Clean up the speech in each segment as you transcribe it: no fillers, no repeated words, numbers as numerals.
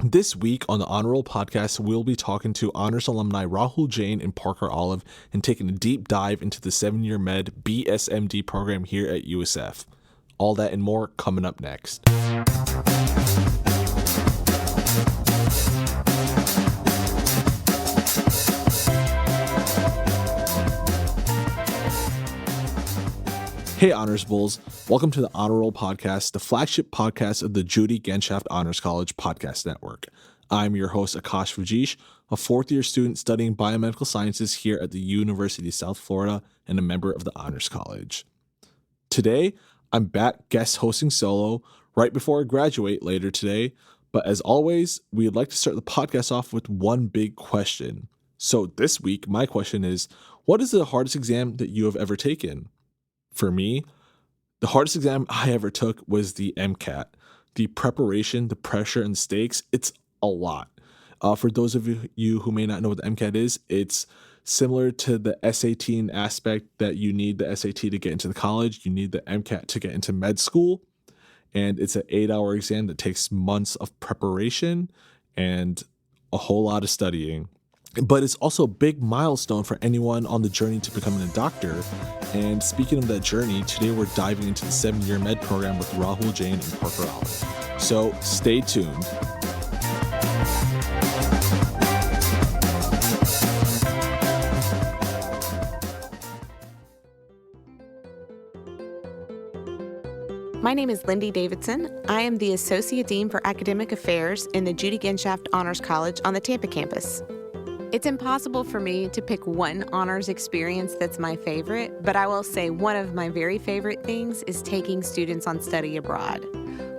This week on the Honor Roll podcast, we'll be talking to honors alumni Rahul Jain and Parker Olive and taking a deep dive into the 7-year med BSMD program here at USF. All that and more coming up next. Hey Honors Bulls, welcome to the Honor Roll podcast, the flagship podcast of the Judy Genshaft Honors College podcast network. I'm your host Aakash Vijeesh, a fourth-year student studying biomedical sciences here at the University of South Florida and a member of the Honors College. Today, I'm back guest hosting solo right before I graduate later today, but as always, we'd like to start the podcast off with one big question. So this week, my question is, what is the hardest exam that you have ever taken? For me, the hardest exam I ever took was the MCAT. The preparation, the pressure, and stakes, it's a lot. For those of you who may not know what the MCAT is, it's similar to the SAT in aspect that you need the SAT to get into the college. You need the MCAT to get into med school. And it's an 8-hour exam that takes months of preparation and a whole lot of studying. But it's also a big milestone for anyone on the journey to becoming a doctor. And speaking of that journey, today we're diving into the 7-year med program with Rahul Jain and Parker Olive. So stay tuned. My name is Lindy Davidson. I am the Associate Dean for Academic Affairs in the Judy Genshaft Honors College on the Tampa campus. It's impossible for me to pick one honors experience that's my favorite, but I will say one of my very favorite things is taking students on study abroad.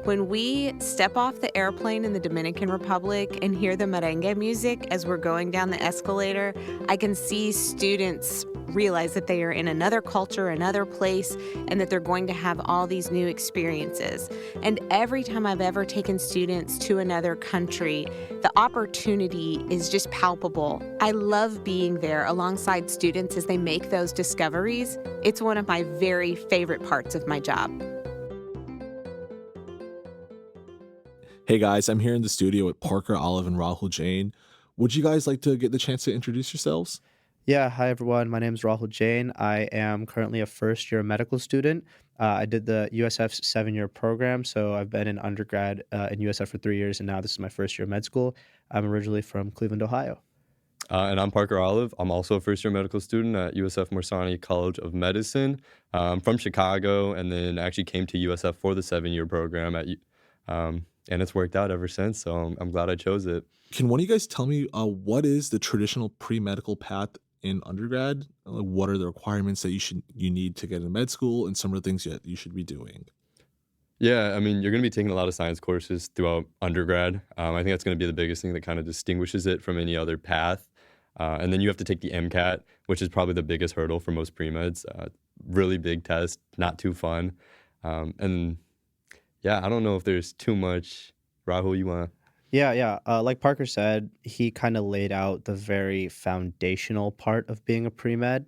When we step off the airplane in the Dominican Republic and hear the merengue music as we're going down the escalator, I can see students realize that they are in another culture, another place, and that they're going to have all these new experiences. And every time I've ever taken students to another country, the opportunity is just palpable. I love being there alongside students as they make those discoveries. It's one of my very favorite parts of my job. Hey guys, I'm here in the studio with Parker Olive and Rahul Jain. Would you guys like to get the chance to introduce yourselves? Yeah, hi everyone. My name is Rahul Jain. I am currently a first-year medical student. I did the USF's 7-year program, so I've been in undergrad in USF for 3 years, and now this is my first year of med school. I'm originally from Cleveland, Ohio. And I'm Parker Olive. I'm also a first-year medical student at USF Morsani College of Medicine. I'm from Chicago, and then actually came to USF for the 7-year program and it's worked out ever since, so I'm glad I chose it. Can one of you guys tell me what is the traditional pre-medical path in undergrad? What are the requirements that you need to get into med school and some of the things that you should be doing? Yeah, I mean, you're going to be taking a lot of science courses throughout undergrad. I think that's going to be the biggest thing that kind of distinguishes it from any other path. And then you have to take the MCAT, which is probably the biggest hurdle for most pre-meds. Really big test, not too fun. And yeah, I don't know if there's too much. Rahul, you want to? Yeah. Like Parker said, he kind of laid out the very foundational part of being a pre-med.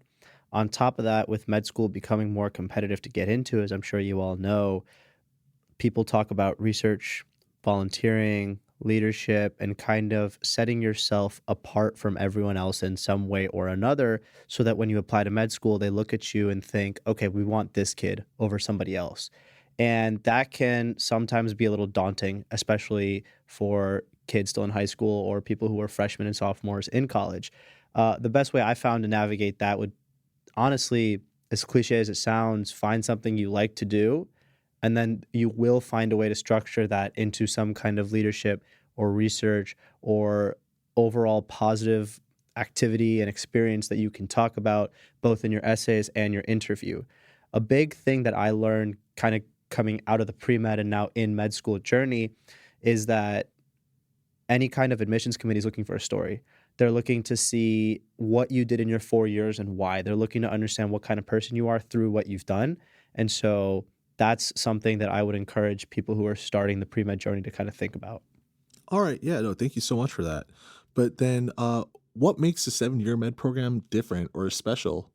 On top of that, with med school becoming more competitive to get into, as I'm sure you all know, people talk about research, volunteering, leadership, and kind of setting yourself apart from everyone else in some way or another so that when you apply to med school, they look at you and think, okay, we want this kid over somebody else. And that can sometimes be a little daunting, especially for kids still in high school or people who are freshmen and sophomores in college. The best way I found to navigate that would, honestly, as cliche as it sounds, find something you like to do, and then you will find a way to structure that into some kind of leadership or research or overall positive activity and experience that you can talk about both in your essays and your interview. A big thing that I learned kind of coming out of the pre-med and now in med school journey is that any kind of admissions committee is looking for a story. They're looking to see what you did in your 4 years and why. They're looking to understand what kind of person you are through what you've done. And so that's something that I would encourage people who are starting the pre-med journey to kind of think about. All right. Yeah, no, thank you so much for that. But then what makes the 7-year med program different or special?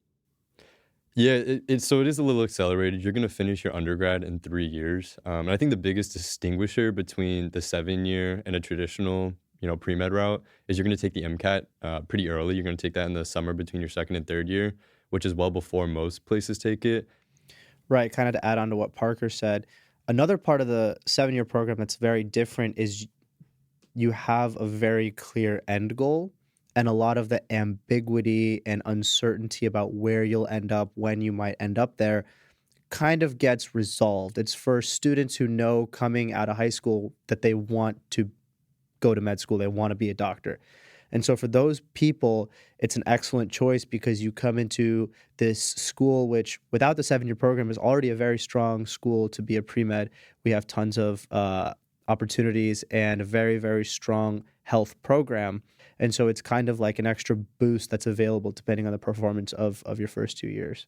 Yeah, so it is a little accelerated. You're going to finish your undergrad in 3 years. And I think the biggest distinguisher between the 7 year and a traditional, pre-med route is you're going to take the MCAT pretty early. You're going to take that in the summer between your second and third year, which is well before most places take it. Right, kind of to add on to what Parker said, another part of the 7-year program that's very different is you have a very clear end goal, and a lot of the ambiguity and uncertainty about where you'll end up, when you might end up there, kind of gets resolved. It's for students who know coming out of high school that they want to go to med school, they want to be a doctor. And so for those people, it's an excellent choice because you come into this school, which without the 7-year program is already a very strong school to be a pre-med. We have tons of opportunities and a very, very strong health program. And so it's kind of like an extra boost that's available depending on the performance of your first 2 years.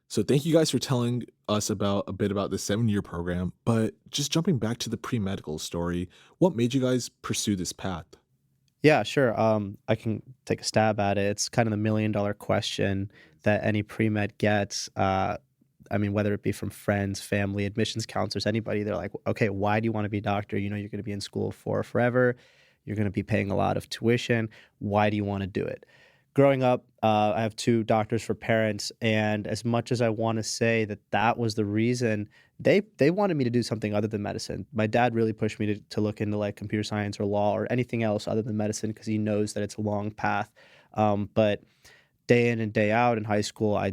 So thank you guys for telling us about a bit about the 7-year program, but just jumping back to the pre-medical story, what made you guys pursue this path? Yeah, sure. I can take a stab at it. It's kind of the $1 million question that any pre-med gets. I mean, whether it be from friends, family, admissions counselors, anybody, they're like, okay, why do you want to be a doctor? You know, you're going to be in school for forever. You're going to be paying a lot of tuition. Why do you want to do it? Growing up, I have 2 doctors for parents, and as much as I want to say that that was the reason, they wanted me to do something other than medicine. My dad really pushed me to look into like computer science or law or anything else other than medicine because he knows that it's a long path. But day in and day out in high school, I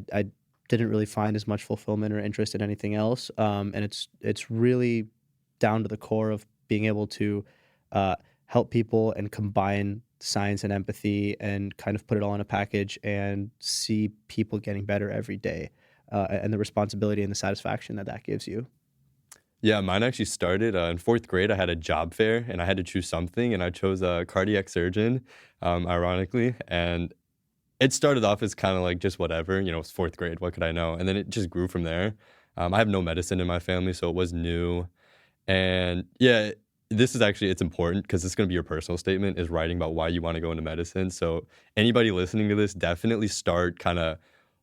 didn't really find as much fulfillment or interest in anything else. And it's really down to the core of being able to help people and combine science and empathy and kind of put it all in a package and see people getting better every day and the responsibility and the satisfaction that gives you. Yeah, mine actually started in 4th grade. I had a job fair and I had to choose something, and I chose a cardiac surgeon, ironically. And it started off as kind of like just whatever, it's 4th grade. What could I know? And then it just grew from there. I have no medicine in my family, so it was new. And yeah, this is actually, it's important because it's going to be your personal statement, is writing about why you want to go into medicine. So anybody listening to this, definitely start kind of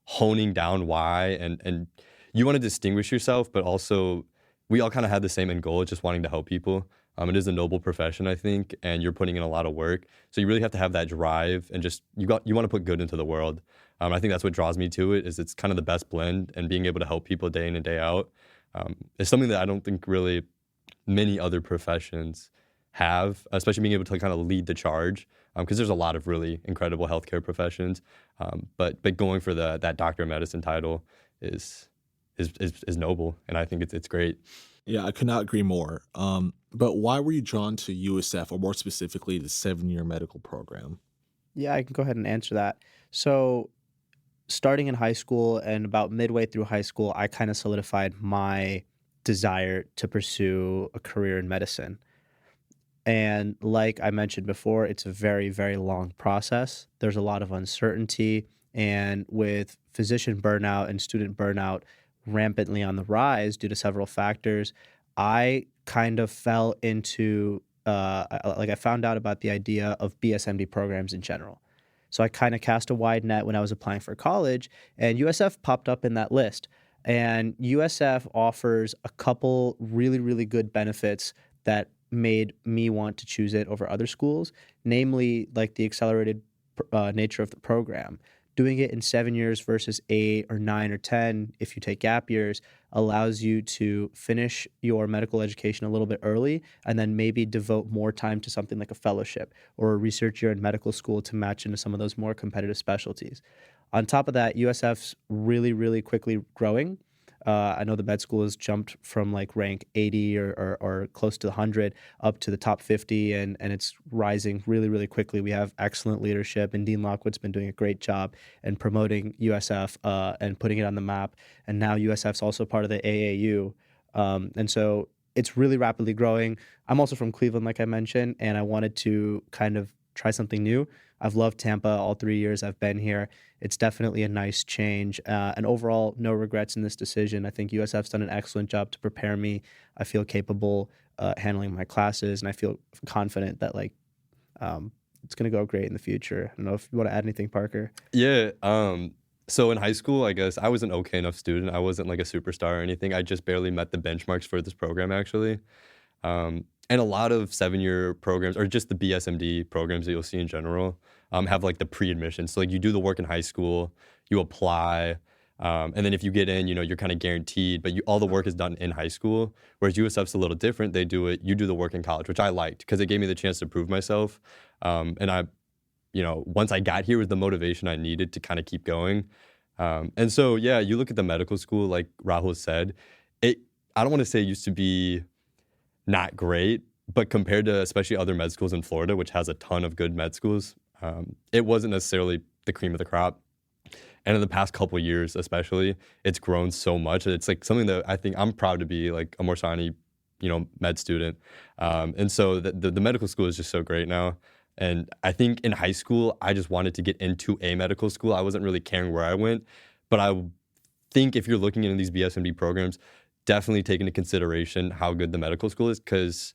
honing down why, and you want to distinguish yourself, but also we all kind of have the same end goal, just wanting to help people. It is a noble profession, I think, and you're putting in a lot of work. So you really have to have that drive and just, you want to put good into the world. I think that's what draws me to it, is it's kind of the best blend, and being able to help people day in and day out is something that I don't think really many other professions have, especially being able to kind of lead the charge, because there's a lot of really incredible healthcare professions, but going for that doctor of medicine title is noble, and I think it's great. Yeah, I could not agree more. But why were you drawn to USF, or more specifically, the 7-year medical program? Yeah, I can go ahead and answer that. So starting in high school and about midway through high school, I kind of solidified my desire to pursue a career in medicine. And like I mentioned before, it's a very, very long process. There's a lot of uncertainty. And with physician burnout and student burnout rampantly on the rise due to several factors, I kind of fell into, I found out about the idea of BSMD programs in general. So I kind of cast a wide net when I was applying for college, and USF popped up in that list. And USF offers a couple really, really good benefits that made me want to choose it over other schools, namely like the accelerated nature of the program. Doing it in 7 years versus 8 or 9 or 10, if you take gap years, allows you to finish your medical education a little bit early and then maybe devote more time to something like a fellowship or a research year in medical school to match into some of those more competitive specialties. On top of that, USF's really, really quickly growing. I know the med school has jumped from like rank 80 or close to 100 up to the top 50, and it's rising really, really quickly. We have excellent leadership, and Dean Lockwood's been doing a great job in promoting USF and putting it on the map. And now USF's also part of the AAU. And so it's really rapidly growing. I'm also from Cleveland, like I mentioned, and I wanted to kind of try something new. I've loved Tampa all 3 years I've been here. It's definitely a nice change. And overall, no regrets in this decision. I think USF's done an excellent job to prepare me. I feel capable handling my classes, and I feel confident that it's going to go great in the future. I don't know if you want to add anything, Parker. Yeah, So in high school, I guess I was an okay enough student. I wasn't like a superstar or anything. I just barely met the benchmarks for this program actually. And a lot of 7-year programs, or just the BSMD programs that you'll see in general, have like the pre-admission. So like you do the work in high school, you apply, and then if you get in, you're kind of guaranteed. But all the work is done in high school. Whereas USF's a little different. You do the work in college, which I liked because it gave me the chance to prove myself. And once I got here was the motivation I needed to kind of keep going. And so, yeah, you look at the medical school, like Rahul said, I don't want to say it used to be not great, but compared to especially other med schools in Florida, which has a ton of good med schools, it wasn't necessarily the cream of the crop. And in the past couple of years, especially, it's grown so much. It's like something that I think I'm proud to be like a Morsani, med student. And so the medical school is just so great now. And I think in high school, I just wanted to get into a medical school. I wasn't really caring where I went. But I think if you're looking into these BSMD programs, definitely take into consideration how good the medical school is, because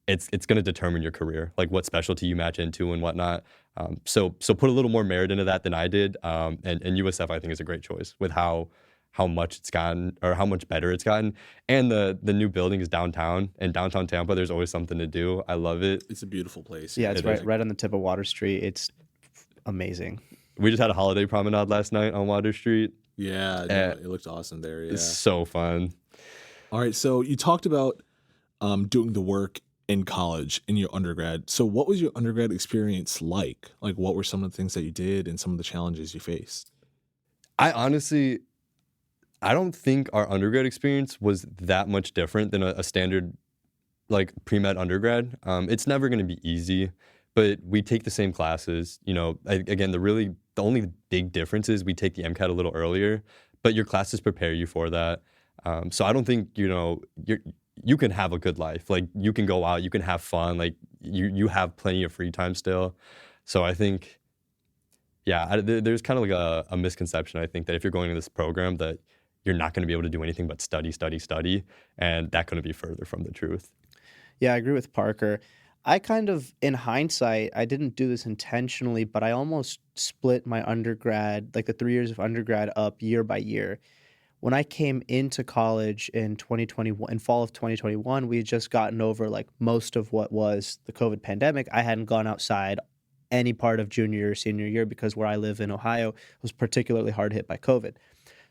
it's going to determine your career, like what specialty you match into and whatnot. So put a little more merit into that than I did. And USF, I think, is a great choice with how much it's gotten, or how much better it's gotten. And the new building is downtown. And downtown Tampa, there's always something to do. I love it. It's a beautiful place. Yeah, it's right on the tip of Water Street. It's amazing. We just had a holiday promenade last night on Water Street. Yeah, it looked awesome there. Yeah. It's so fun. All right, so you talked about doing the work in college in your undergrad. So what was your undergrad experience like? Like, what were some of the things that you did and some of the challenges you faced? I don't think our undergrad experience was that much different than a standard like pre-med undergrad. It's never going to be easy, but we take the same classes. Again, the only big difference is we take the MCAT a little earlier, but your classes prepare you for that. So I don't think, you can have a good life. Like, you can go out, you can have fun. Like, you have plenty of free time still. So I think, there's kind of like a misconception, I think, that if you're going to this program that you're not going to be able to do anything but study. And that couldn't be further from the truth. Yeah, I agree with Parker. I kind of, in hindsight, I didn't do this intentionally, but I almost split my undergrad, like the 3 years of undergrad, up year by year. When I came into college in 2021, in fall of 2021, we had just gotten over like most of what was the COVID pandemic. I hadn't gone outside any part of junior or senior year because where I live in Ohio was particularly hard hit by COVID.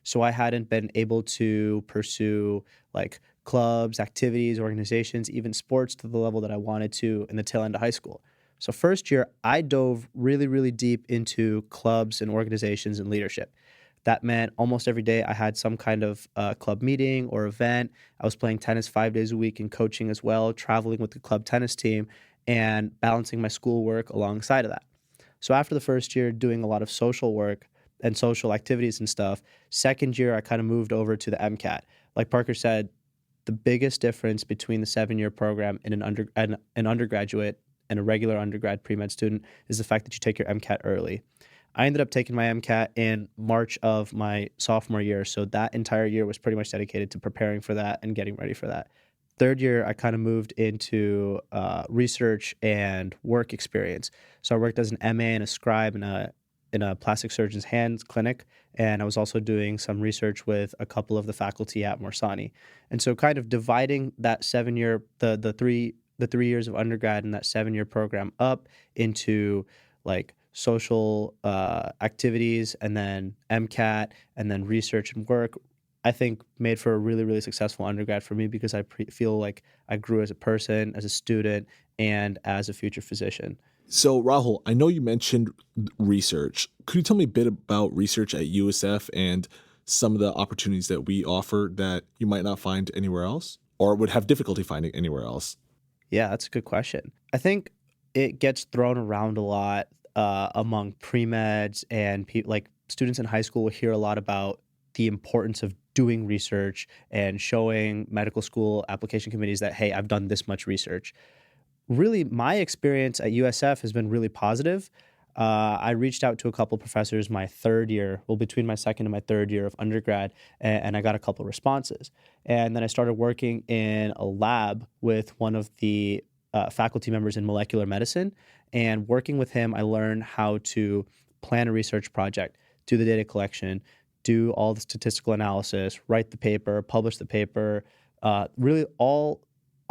So I hadn't been able to pursue like clubs, activities, organizations, even sports to the level that I wanted to in the tail end of high school. So first year, I dove really, really deep into clubs and organizations and leadership. That meant almost every day I had some kind of club meeting or event. I was playing tennis 5 days a week and coaching as well, traveling with the club tennis team, and balancing my schoolwork alongside of that. So after the first year, doing a lot of social work and social activities and stuff, second year, I kind of moved over to the MCAT. Like Parker said, the biggest difference between the 7-year program and an undergraduate and a regular undergrad pre-med student is the fact that you take your MCAT early. I ended up taking my MCAT in March of my sophomore year, so that entire year was pretty much dedicated to preparing for that and getting ready for that. Third year, I kind of moved into research and work experience. So I worked as an MA and a scribe in a plastic surgeon's hands clinic, and I was also doing some research with a couple of the faculty at Morsani. And so kind of dividing that 7-year, the 3 years of undergrad and that 7-year program up into like social activities and then MCAT and then research and work, I think made for a really, really successful undergrad for me because I feel like I grew as a person, as a student, and as a future physician. So, Rahul, I know you mentioned research. Could you tell me a bit about research at USF and some of the opportunities that we offer that you might not find anywhere else or would have difficulty finding anywhere else? Yeah, that's a good question. I think it gets thrown around a lot among pre-meds and like students in high school will hear a lot about the importance of doing research and showing medical school application committees that, hey, I've done this much research. Really, my experience at USF has been really positive. I reached out to a couple professors my third year, between my second and my third year of undergrad, and I got a couple responses. And then I started working in a lab with one of the faculty members in molecular medicine. And working with him, I learned how to plan a research project, do the data collection, do all the statistical analysis, write the paper, publish the paper, really all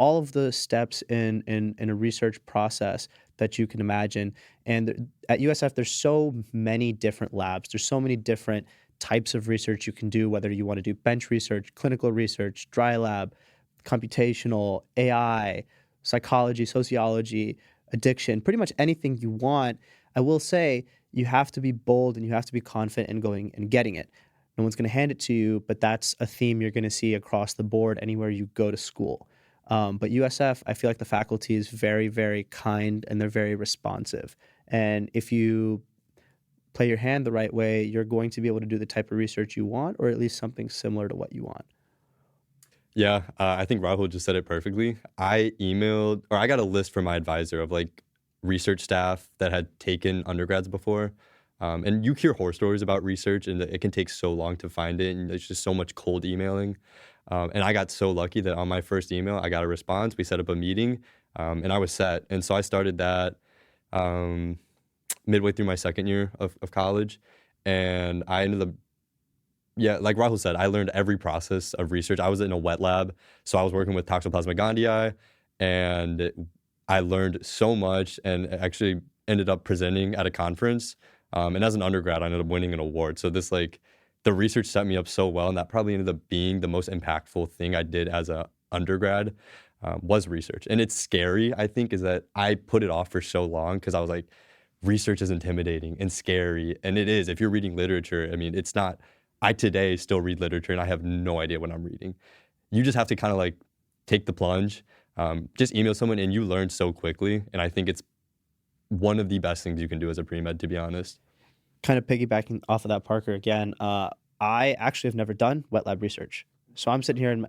of the steps in a research process that you can imagine. And at USF, there's so many different labs. There's so many different types of research you can do, whether you want to do bench research, clinical research, dry lab, computational, AI, psychology, sociology, addiction, pretty much anything you want. I will say you have to be bold and you have to be confident in going and getting it. No one's going to hand it to you, but that's a theme you're going to see across the board anywhere you go to school. But USF, I feel like the faculty is very, very kind and they're very responsive. And if you play your hand the right way, you're going to be able to do the type of research you want, or at least something similar to what you want. Yeah, I think Rahul just said it perfectly. I got a list from my advisor of like research staff that had taken undergrads before. And you hear horror stories about research, and it can take so long to find it, and there's just so much cold emailing. And I got so lucky that on my first email, I got a response. We set up a meeting, and I was set. And so I started that midway through my second year of college, and I ended up, like Rahul said, I learned every process of research. I was in a wet lab, so I was working with Toxoplasma gondii, and I learned so much and actually ended up presenting at a conference. And as an undergrad, I ended up winning an award. So this the research set me up so well, and that probably ended up being the most impactful thing I did as a undergrad was research. And it's scary, I think, is that I put it off for so long because I was like, research is intimidating and scary. And it is. If you're reading literature, I mean, it's not. I today still read literature, and I have no idea what I'm reading. You just have to kind of like take the plunge, just email someone, and you learn so quickly. And I think it's one of the best things you can do as a pre-med, to be honest. Kind of piggybacking off of that, Parker, again, I actually have never done wet lab research. So I'm sitting here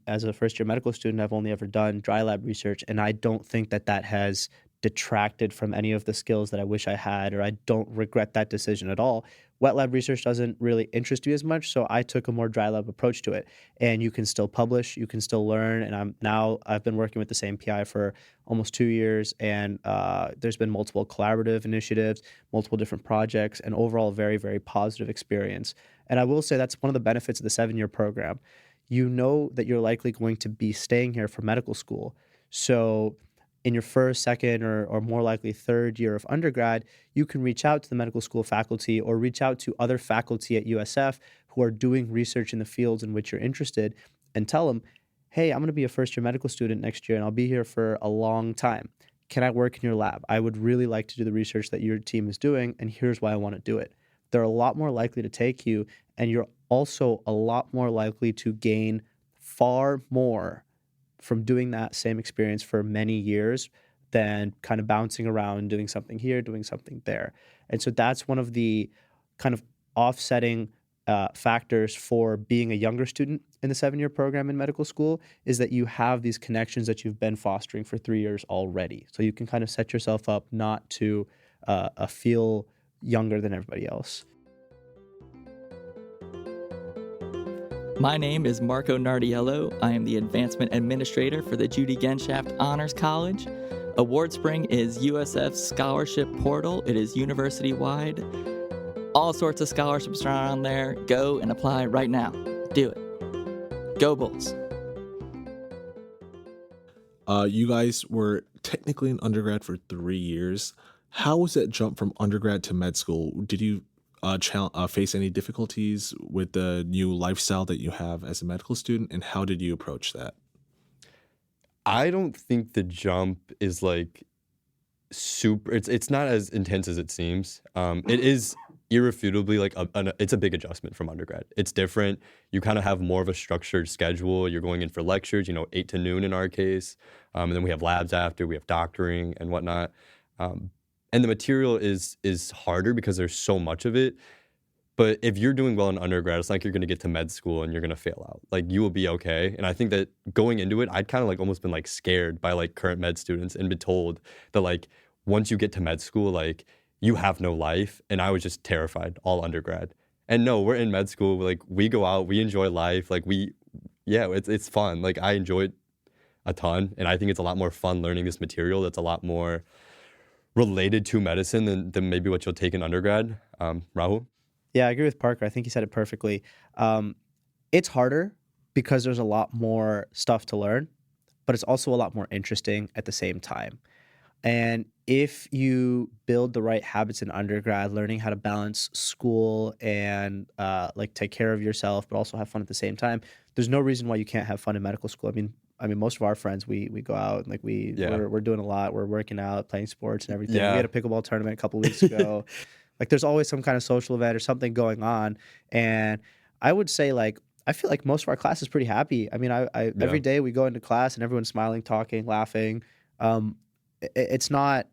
as a first-year medical student, I've only ever done dry lab research, and I don't think that has detracted from any of the skills that I wish I had, or I don't regret that decision at all. Wet lab research doesn't really interest me as much, so I took a more dry lab approach to it. And you can still publish, you can still learn, and I've been working with the same PI for almost 2 years, and there's been multiple collaborative initiatives, multiple different projects, and overall very, very positive experience. And I will say that's one of the benefits of the 7-year program. You know that you're likely going to be staying here for medical school. So in your first, second, or more likely third year of undergrad, you can reach out to the medical school faculty or reach out to other faculty at USF who are doing research in the fields in which you're interested and tell them, hey, I'm going to be a first-year medical student next year and I'll be here for a long time. Can I work in your lab? I would really like to do the research that your team is doing, and here's why I want to do it. They're a lot more likely to take you, and you're also a lot more likely to gain far more from doing that same experience for many years than kind of bouncing around, doing something here, doing something there. And so that's one of the kind of offsetting factors for being a younger student in the 7-year program in medical school, is that you have these connections that you've been fostering for 3 years already. So you can kind of set yourself up not to feel younger than everybody else. My name is Marco Nardiello. I am the Advancement Administrator for the Judy Genshaft Honors College. Award Spring is USF's scholarship portal. It is university-wide. All sorts of scholarships are on there. Go and apply right now. Do it. Go Bulls. You guys were technically an undergrad for 3 years. How was that jump from undergrad to med school? Did you face any difficulties with the new lifestyle that you have as a medical student, and how did you approach that? I don't think the jump is like super. It's not as intense as it seems. It is irrefutably like it's a big adjustment from undergrad. It's different. You kind of have more of a structured schedule. You're going in for lectures, 8 to noon in our case, and then we have labs after. We have doctoring and whatnot. And the material is harder because there's so much of it. But if you're doing well in undergrad, it's not like you're going to get to med school and you're going to fail out. Like, you will be okay. And I think that going into it, I'd kind of like almost been like scared by like current med students and been told that like once you get to med school, like you have no life. And I was just terrified all undergrad. And no, we're in med school. Like, we go out, we enjoy life. Like it's fun. Like, I enjoy it a ton. And I think it's a lot more fun learning this material that's a lot more related to medicine than maybe what you'll take in undergrad. Rahul? Yeah, I agree with Parker. I think he said it perfectly. It's harder because there's a lot more stuff to learn, but it's also a lot more interesting at the same time. And if you build the right habits in undergrad, learning how to balance school and like take care of yourself, but also have fun at the same time, there's no reason why you can't have fun in medical school. I mean, most of our friends, we go out and like we're doing a lot. We're working out, playing sports and everything. We had a pickleball tournament a couple weeks ago. Like there's always some kind of social event or something going on. And I would say like I feel like most of our class is pretty happy. I mean, every day we go into class and everyone's smiling, talking, laughing. It's not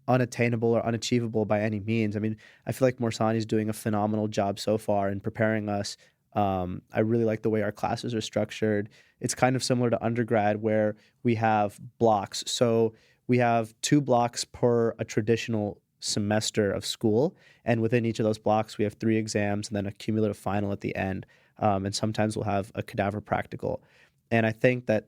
unattainable or unachievable by any means. I mean, I feel like Morsani is doing a phenomenal job so far in preparing us. I really like the way our classes are structured. It's kind of similar to undergrad where we have blocks. So we have 2 blocks per a traditional semester of school. And within each of those blocks, we have 3 exams and then a cumulative final at the end. And sometimes we'll have a cadaver practical. And I think that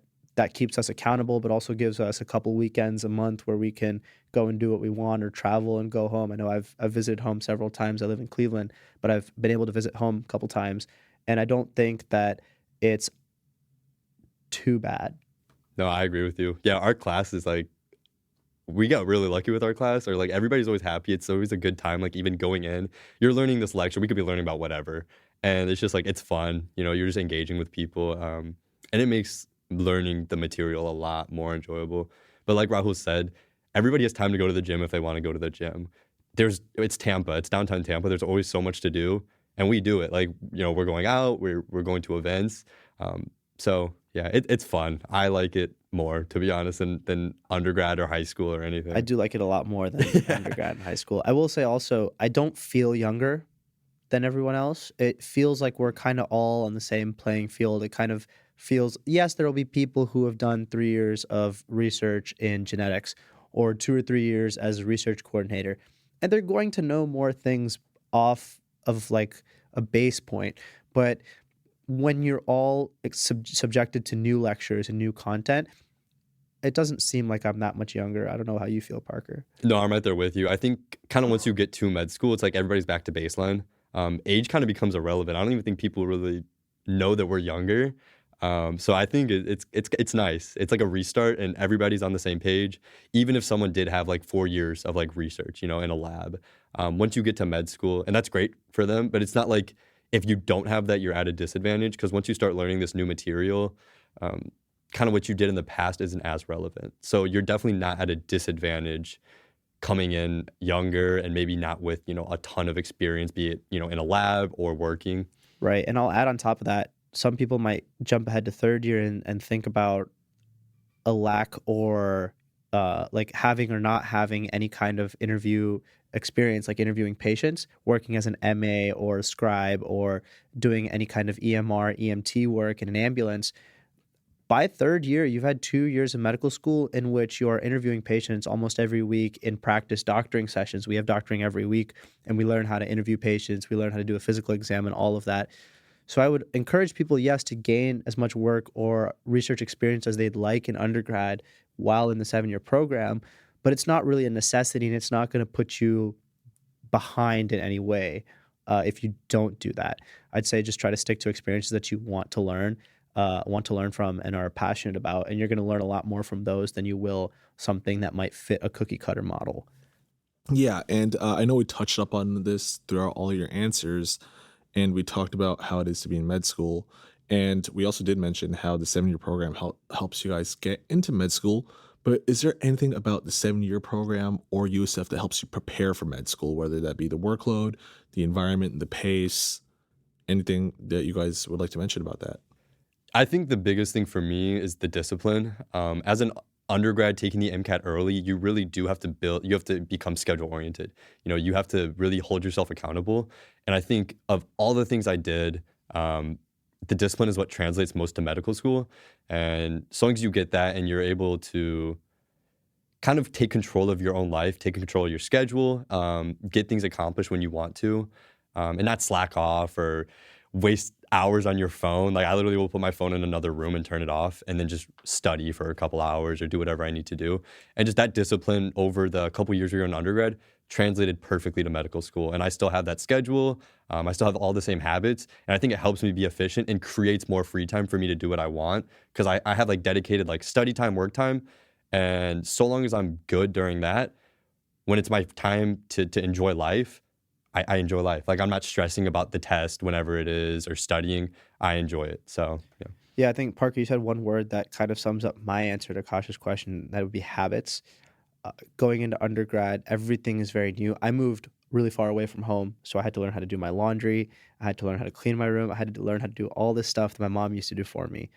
keeps us accountable, but also gives us a couple weekends a month where we can go and do what we want or travel and go home. I know I've visited home several times. I live in Cleveland, but I've been able to visit home a couple times. And I don't think that it's too bad. No, I agree with you. Yeah, our class is like, we got really lucky with our class, or like everybody's always happy. It's always a good time. Like even going in, you're learning this lecture. We could be learning about whatever. And it's just like, it's fun. You know, you're just engaging with people. And it makes learning the material a lot more enjoyable. But like Rahul said, everybody has time to go to the gym if they want to go to the gym. It's Tampa. It's downtown Tampa. There's always so much to do. And we do it. Like, you know, we're going out. We're going to events. So yeah, it's fun. I like it more, to be honest, than undergrad or high school or anything. I do like it a lot more than undergrad and high school. I will say also, I don't feel younger than everyone else. It feels like we're kind of all on the same playing field. It kind of feels, yes, there will be people who have done 3 years of research in genetics or 2 or 3 years as a research coordinator, and they're going to know more things off of like a base point. But when you're all subjected to new lectures and new content, it doesn't seem like I'm that much younger. I don't know how you feel, Parker. No, I'm right there with you. I think kind of once you get to med school, it's like everybody's back to baseline. Age kind of becomes irrelevant. I don't even think people really know that we're younger. So I think it's nice. It's like a restart and everybody's on the same page. Even if someone did have like 4 years of like research, you know, in a lab, once you get to med school, and that's great for them, but it's not like if you don't have that, you're at a disadvantage, because once you start learning this new material, kind of what you did in the past isn't as relevant. So you're definitely not at a disadvantage coming in younger and maybe not with, you know, a ton of experience, be it, you know, in a lab or working. Right. And I'll add on top of that, some people might jump ahead to 3rd year and think about a lack or like having or not having any kind of interview experience, like interviewing patients, working as an MA or a scribe or doing any kind of EMR, EMT work in an ambulance. By 3rd year, you've had 2 years of medical school in which you're interviewing patients almost every week in practice doctoring sessions. We have doctoring every week, and we learn how to interview patients. We learn how to do a physical exam and all of that. So I would encourage people, yes, to gain as much work or research experience as they'd like in undergrad while in the 7-year program, but it's not really a necessity, and it's not going to put you behind in any way if you don't do that. I'd say just try to stick to experiences that you want to learn from and are passionate about, and you're going to learn a lot more from those than you will something that might fit a cookie cutter model. Yeah, and I know we touched up on this throughout all your answers, and we talked about how it is to be in med school, and we also did mention how the 7-year program helps you guys get into med school. But is there anything about the 7-year program or USF that helps you prepare for med school, whether that be the workload, the environment, the pace, anything that you guys would like to mention about that? I think the biggest thing for me is the discipline. As an undergrad taking the MCAT early, you really do have to become schedule oriented. You know, you have to really hold yourself accountable. And I think of all the things I did, the discipline is what translates most to medical school. And as long as you get that and you're able to kind of take control of your own life, take control of your schedule, get things accomplished when you want to, and not slack off or waste hours on your phone. Like, I literally will put my phone in another room and turn it off and then just study for a couple hours or do whatever I need to do. And just that discipline over the couple years we were in undergrad translated perfectly to medical school. And I still have that schedule. I still have all the same habits. And I think it helps me be efficient and creates more free time for me to do what I want. Because I have like dedicated like study time, work time. And so long as I'm good during that, when it's my time to enjoy life, I enjoy life. Like, I'm not stressing about the test whenever it is or studying. I enjoy it. So, yeah. Yeah, I think, Parker, you said one word that kind of sums up my answer to Akash's question. That would be habits. Going into undergrad, everything is very new. I moved really far away from home, so I had to learn how to do my laundry. I had to learn how to clean my room. I had to learn how to do all this stuff that my mom used to do for me.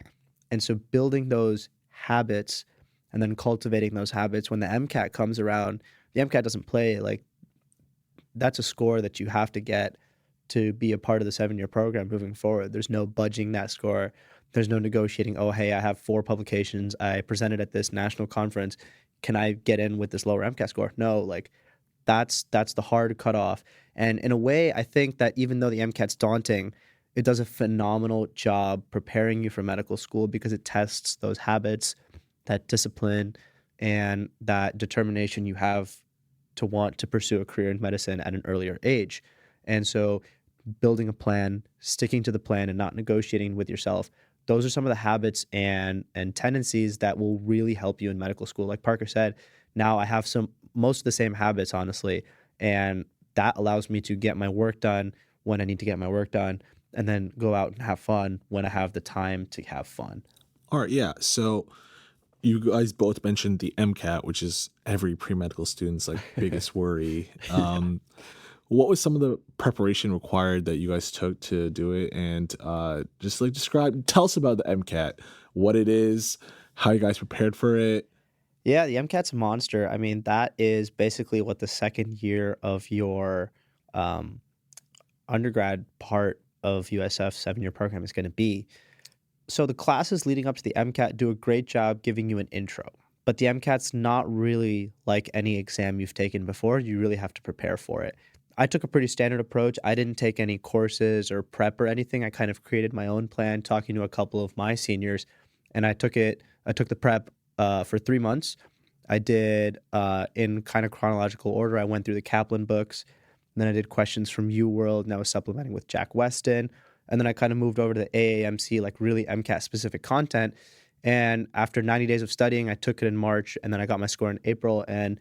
And so building those habits and then cultivating those habits, when the MCAT comes around, the MCAT doesn't play. Like, that's a score that you have to get to be a part of the 7-year program moving forward. There's no budging that score. There's no negotiating, oh, hey, I have 4 publications. I presented at this national conference. Can I get in with this lower MCAT score? No, like, that's the hard cutoff. And in a way, I think that even though the MCAT's daunting, it does a phenomenal job preparing you for medical school because it tests those habits, that discipline, and that determination you have to want to pursue a career in medicine at an earlier age. And so building a plan, sticking to the plan, and not negotiating with yourself, those are some of the habits and tendencies that will really help you in medical school. Like Parker said, now I have most of the same habits, honestly, and that allows me to get my work done when I need to get my work done, and then go out and have fun when I have the time to have fun. All right, yeah. So you guys both mentioned the MCAT, which is every pre-medical student's like biggest worry. What was some of the preparation required that you guys took to do it? And just like tell us about the MCAT, what it is, how you guys prepared for it. Yeah, the MCAT's a monster. I mean, that is basically what the second year of your undergrad part of USF's 7-year program is going to be. So the classes leading up to the MCAT do a great job giving you an intro. But the MCAT's not really like any exam you've taken before. You really have to prepare for it. I took a pretty standard approach. I didn't take any courses or prep or anything. I kind of created my own plan, talking to a couple of my seniors, and I took the prep for 3 months. I did in kind of chronological order. I went through the Kaplan books, and then I did questions from UWorld, and I was supplementing with Jack Weston, and then I kind of moved over to the AAMC, like really MCAT specific content. And after 90 days of studying, I took it in March, and then I got my score in April, and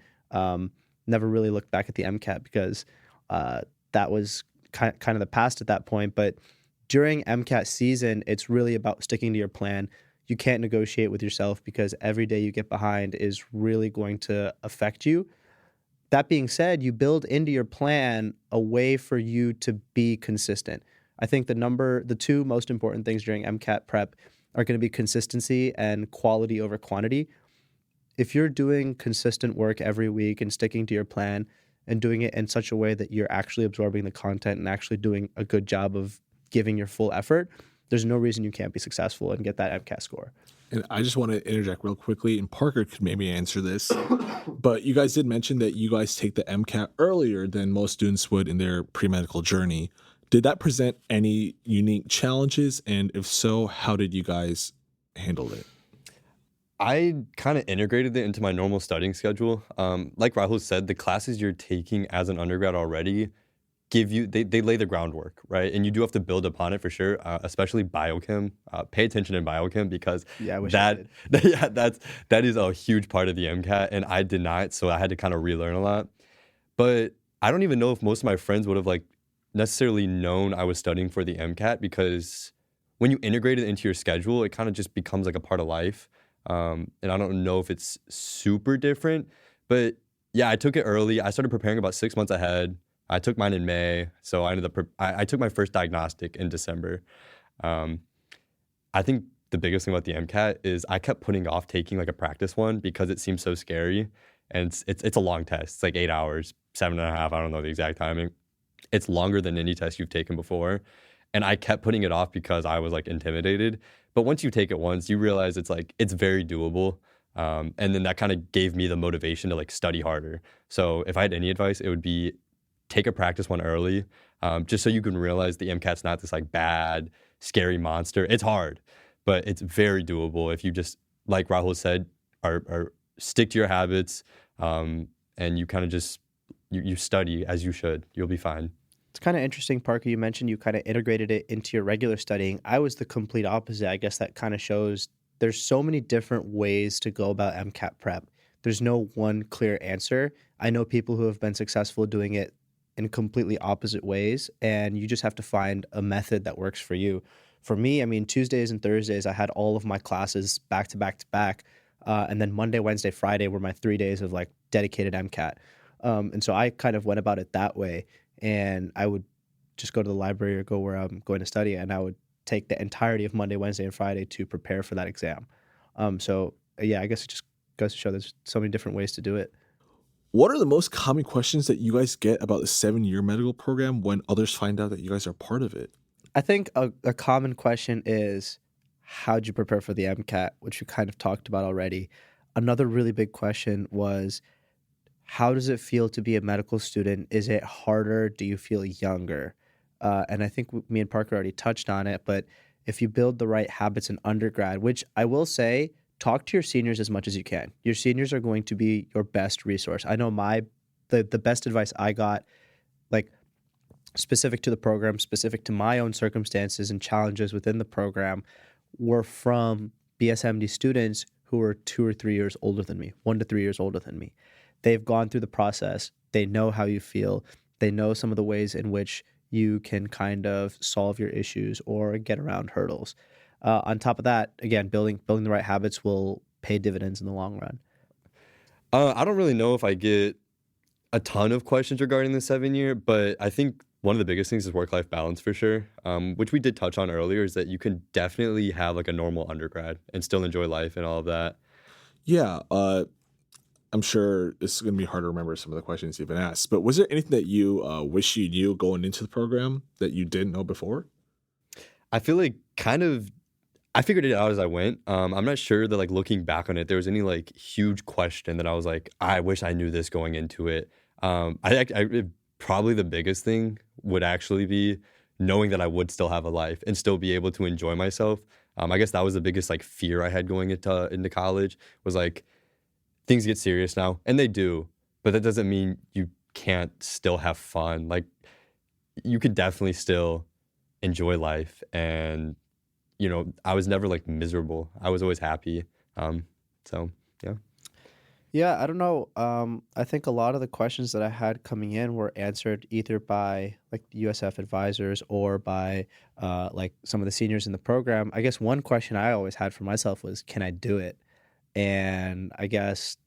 never really looked back at the MCAT because that was kind of the past at that point. But during MCAT season, it's really about sticking to your plan. You can't negotiate with yourself because every day you get behind is really going to affect you. That being said, you build into your plan a way for you to be consistent. I think the 2 most important things during MCAT prep are going to be consistency and quality over quantity. If you're doing consistent work every week and sticking to your plan and doing it in such a way that you're actually absorbing the content and actually doing a good job of giving your full effort, there's no reason you can't be successful and get that MCAT score. And I just want to interject real quickly, and Parker could maybe answer this, but you guys did mention that you guys take the MCAT earlier than most students would in their pre-medical journey. Did that present any unique challenges? And if so, how did you guys handle it? I kind of integrated it into my normal studying schedule. Like Rahul said, the classes you're taking as an undergrad already give you, they lay the groundwork, right? And you do have to build upon it for sure, especially biochem. Pay attention in biochem because that is a huge part of the MCAT, and I did not, so I had to kind of relearn a lot. But I don't even know if most of my friends would have like necessarily known I was studying for the MCAT, because when you integrate it into your schedule, it kind of just becomes like a part of life. And I don't know if it's super different, but yeah, I took it early. I started preparing about 6 months ahead. I took mine in May, so I ended up. I took my first diagnostic in December. I think the biggest thing about the MCAT is I kept putting off taking like a practice one because it seemed so scary, and it's a long test. It's like 8 hours, 7.5. I don't know the exact timing. It's longer than any test you've taken before, and I kept putting it off because I was like intimidated. But once you take it once, you realize it's very doable. And then that kind of gave me the motivation to like study harder. So if I had any advice, it would be take a practice one early, just so you can realize the MCAT's not this like bad scary monster. It's hard, but it's very doable if you just, like Rahul said, are stick to your habits, and you kind of just you study as you should. You'll be fine. It's kind of interesting, Parker. You mentioned you kind of integrated it into your regular studying. I was the complete opposite. I guess that kind of shows there's so many different ways to go about MCAT prep. There's no one clear answer. I know people who have been successful doing it in completely opposite ways, and you just have to find a method that works for you. For me, I mean, Tuesdays and Thursdays, I had all of my classes back to back to back, and then Monday, Wednesday, Friday were my 3 days of like dedicated MCAT. And so I kind of went about it that way, and I would just go to the library or go where I'm going to study, and I would take the entirety of Monday, Wednesday, and Friday to prepare for that exam. So yeah, I guess it just goes to show there's so many different ways to do it. What are the most common questions that you guys get about the 7-year medical program when others find out that you guys are part of it? I think a common question is, how'd you prepare for the MCAT, which we kind of talked about already. Another really big question was, how does it feel to be a medical student? Is it harder? Do you feel younger? And I think me and Parker already touched on it, but if you build the right habits in undergrad, which I will say, talk to your seniors as much as you can. Your seniors are going to be your best resource. I know the best advice I got, like specific to the program, specific to my own circumstances and challenges within the program, were from BSMD students who were 2 or 3 years older than me, 1 to 3 years older than me. They've gone through the process. They know how you feel. They know some of the ways in which you can kind of solve your issues or get around hurdles. On top of that, again, building the right habits will pay dividends in the long run. I don't really know if I get a ton of questions regarding the 7-year, but I think one of the biggest things is work-life balance for sure, which we did touch on earlier, is that you can definitely have like a normal undergrad and still enjoy life and all of that. Yeah, I'm sure it's going to be hard to remember some of the questions you've been asked, but was there anything that you wish you knew going into the program that you didn't know before? I feel like I figured it out as I went. I'm not sure that like looking back on it, there was any like huge question that I was like, I wish I knew this going into it. Probably the biggest thing would actually be knowing that I would still have a life and still be able to enjoy myself. I guess that was the biggest like fear I had going into college, was like, things get serious now, and they do, but that doesn't mean you can't still have fun. Like, you could definitely still enjoy life, and I was never like miserable. I was always happy. So yeah. Yeah, I don't know. I think a lot of the questions that I had coming in were answered either by like USF advisors or by like some of the seniors in the program. I guess one question I always had for myself was, can I do it? And I guess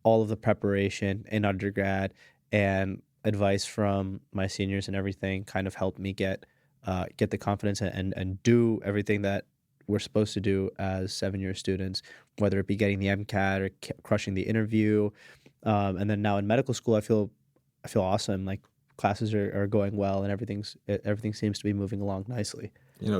all of the preparation in undergrad and advice from my seniors and everything kind of helped me get the confidence and do everything that we're supposed to do as 7-year students, whether it be getting the MCAT or crushing the interview. And then now in medical school, I feel awesome. Like, classes are going well, and everything seems to be moving along nicely.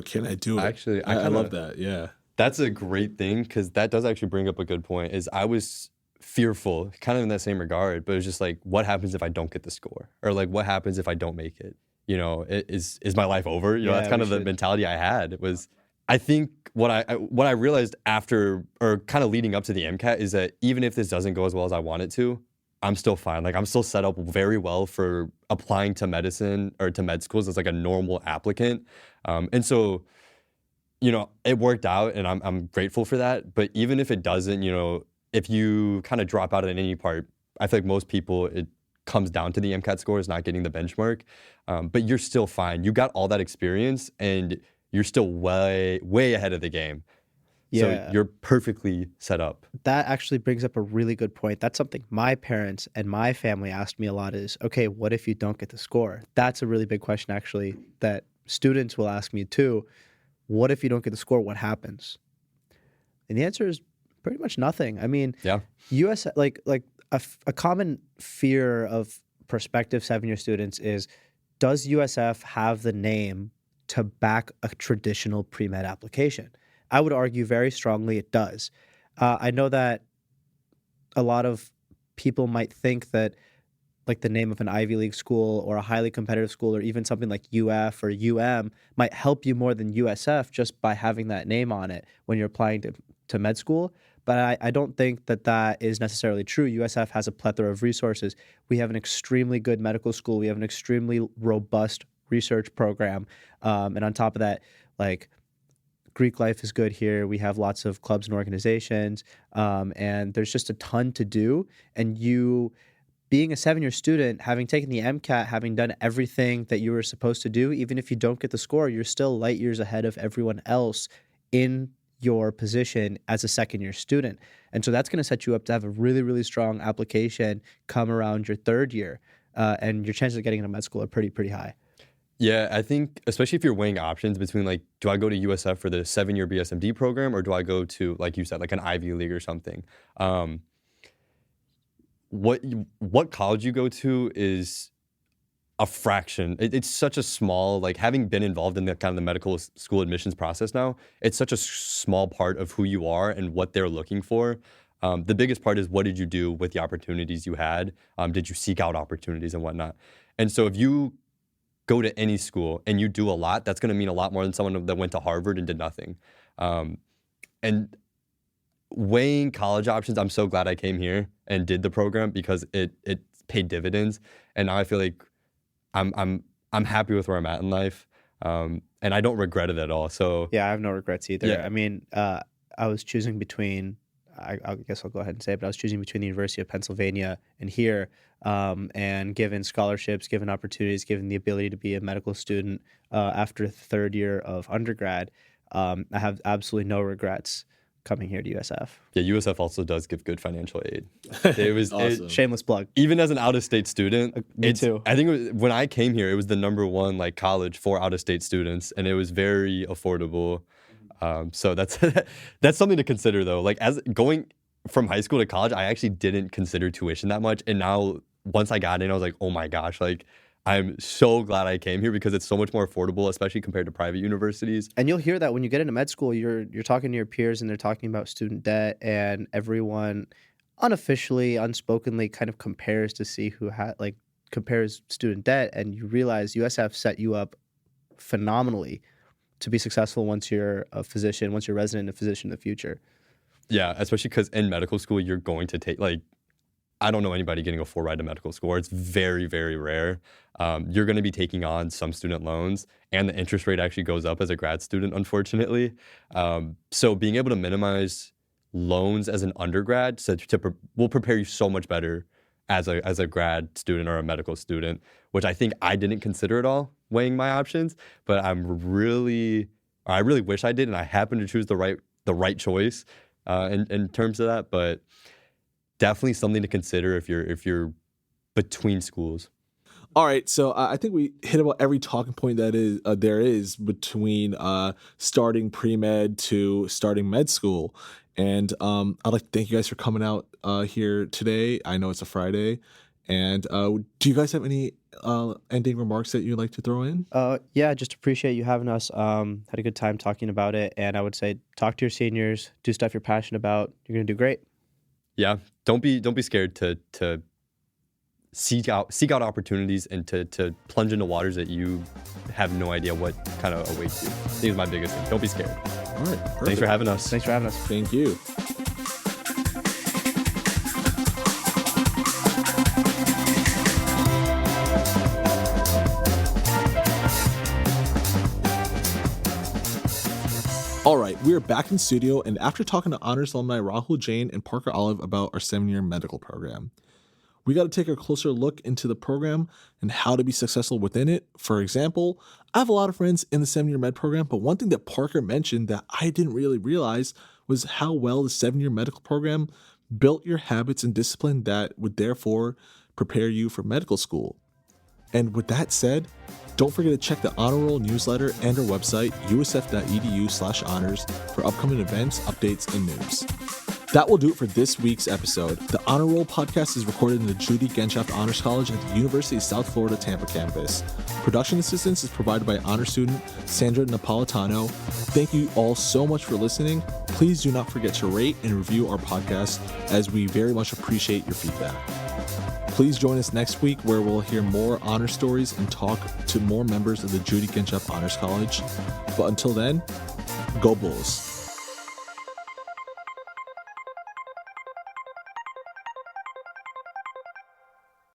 Can I do it? Actually, I love that. Yeah. That's a great thing, because that does actually bring up a good point. Is I was fearful, kind of in that same regard, but it was just like, what happens if I don't get the score? Or like, what happens if I don't make it? Is my life over? That's kind of the mentality I had. It was, I think what I realized after, or kind of leading up to the MCAT, is that even if this doesn't go as well as I want it to, I'm still fine. Like, I'm still set up very well for applying to medicine or to med schools as like a normal applicant. And so, it worked out, and I'm grateful for that. But even if it doesn't, if you kind of drop out at any part, I feel like most people, it comes down to the MCAT scores, not getting the benchmark. But you're still fine. You got all that experience, and you're still way, way ahead of the game. Yeah. So you're perfectly set up. That actually brings up a really good point. That's something my parents and my family asked me a lot is, okay, what if you don't get the score? That's a really big question, actually, that students will ask me too. What if you don't get the score? What happens? And the answer is pretty much nothing. I mean, yeah. A common fear of prospective 7-year students is, does USF have the name to back a traditional pre-med application? I would argue very strongly it does. I know that a lot of people might think that like the name of an Ivy League school or a highly competitive school, or even something like UF or UM might help you more than USF just by having that name on it when you're applying to med school. But I don't think that is necessarily true. USF has a plethora of resources. We have an extremely good medical school. We have an extremely robust research program. And on top of that, like, Greek life is good here. We have lots of clubs and organizations. And there's just a ton to do. And you, being a 7-year student, having taken the MCAT, having done everything that you were supposed to do, even if you don't get the score, you're still light years ahead of everyone else in your position as a 2nd-year student. And so that's going to set you up to have a really, really strong application come around your 3rd year. And your chances of getting into med school are pretty high. Yeah, I think especially if you're weighing options between, like, do I go to USF for the 7-year BSMD program, or do I go to, like you said, like an Ivy League or something? What college you go to is a fraction. It's such a small, like, having been involved in the kind of the medical school admissions process now, it's such a small part of who you are and what they're looking for. The biggest part is, what did you do with the opportunities you had? Did you seek out opportunities and whatnot? And so if you go to any school and you do a lot, that's going to mean a lot more than someone that went to Harvard and did nothing. And weighing college options, I'm so glad I came here and did the program, because it paid dividends. And now I feel like I'm happy with where I'm at in life, and I don't regret it at all. So yeah, I have no regrets either. Yeah. I mean, I was choosing between, I guess I'll go ahead and say it, but I was choosing between the University of Pennsylvania and here, and given scholarships, given opportunities, given the ability to be a medical student after the 3rd year of undergrad, I have absolutely no regrets coming here to USF. Yeah, USF also does give good financial aid. It was Awesome. Shameless plug. even as an out-of-state student. Me too. I think when I came here, it was the #1 like college for out-of-state students, and it was very affordable. So that's that's something to consider, though. Like, as going from high school to college, I actually didn't consider tuition that much, and now once I got in, I was like, oh my gosh, like, I'm so glad I came here, because it's so much more affordable, especially compared to private universities. And you'll hear that when you get into med school. You're talking to your peers, and they're talking about student debt, and everyone unofficially, unspokenly kind of compares to see who compares student debt, and you realize USF set you up phenomenally to be successful once you're a physician, once you're resident and a physician in the future. Yeah, especially because in medical school, you're going to take, like, I don't know anybody getting a full ride to medical school. It's very, very rare. You're going to be taking on some student loans, and the interest rate actually goes up as a grad student, unfortunately. So being able to minimize loans as an undergrad will prepare you so much better as a grad student or a medical student, which I think I didn't consider at all weighing my options. But I really wish I did, and I happened to choose the right choice in terms of that. But definitely something to consider if you're between schools. All right, so I think we hit about every talking point that there is between starting pre-med to starting med school. And I'd like to thank you guys for coming out here today. I know it's a Friday. And do you guys have any ending remarks that you'd like to throw in? Yeah, just appreciate you having us. Had a good time talking about it. And I would say, talk to your seniors, do stuff you're passionate about. You're going to do great. Yeah, don't be scared to seek out opportunities and to plunge into waters that you have no idea what kind of awaits you. I think is my biggest thing. Don't be scared. All right, perfect. Thanks for having us. Thanks for having us. Thank you. All right, we are back in studio, and after talking to honors alumni Rahul Jain and Parker Olive about our 7-year medical program, we got to take a closer look into the program and how to be successful within it. For example, I have a lot of friends in the 7-year med program, but one thing that Parker mentioned that I didn't really realize was how well the 7-year medical program built your habits and discipline that would therefore prepare you for medical school. And with that said, don't forget to check the Honor Roll newsletter and our website, usf.edu/honors, for upcoming events, updates, and news. That will do it for this week's episode. The Honor Roll podcast is recorded in the Judy Genshaft Honors College at the University of South Florida Tampa campus. Production assistance is provided by honor student Sandra Napolitano. Thank you all so much for listening. Please do not forget to rate and review our podcast, as we very much appreciate your feedback. Please join us next week where we'll hear more honor stories and talk to more members of the Judy Genshaft Honors College. But until then, go Bulls.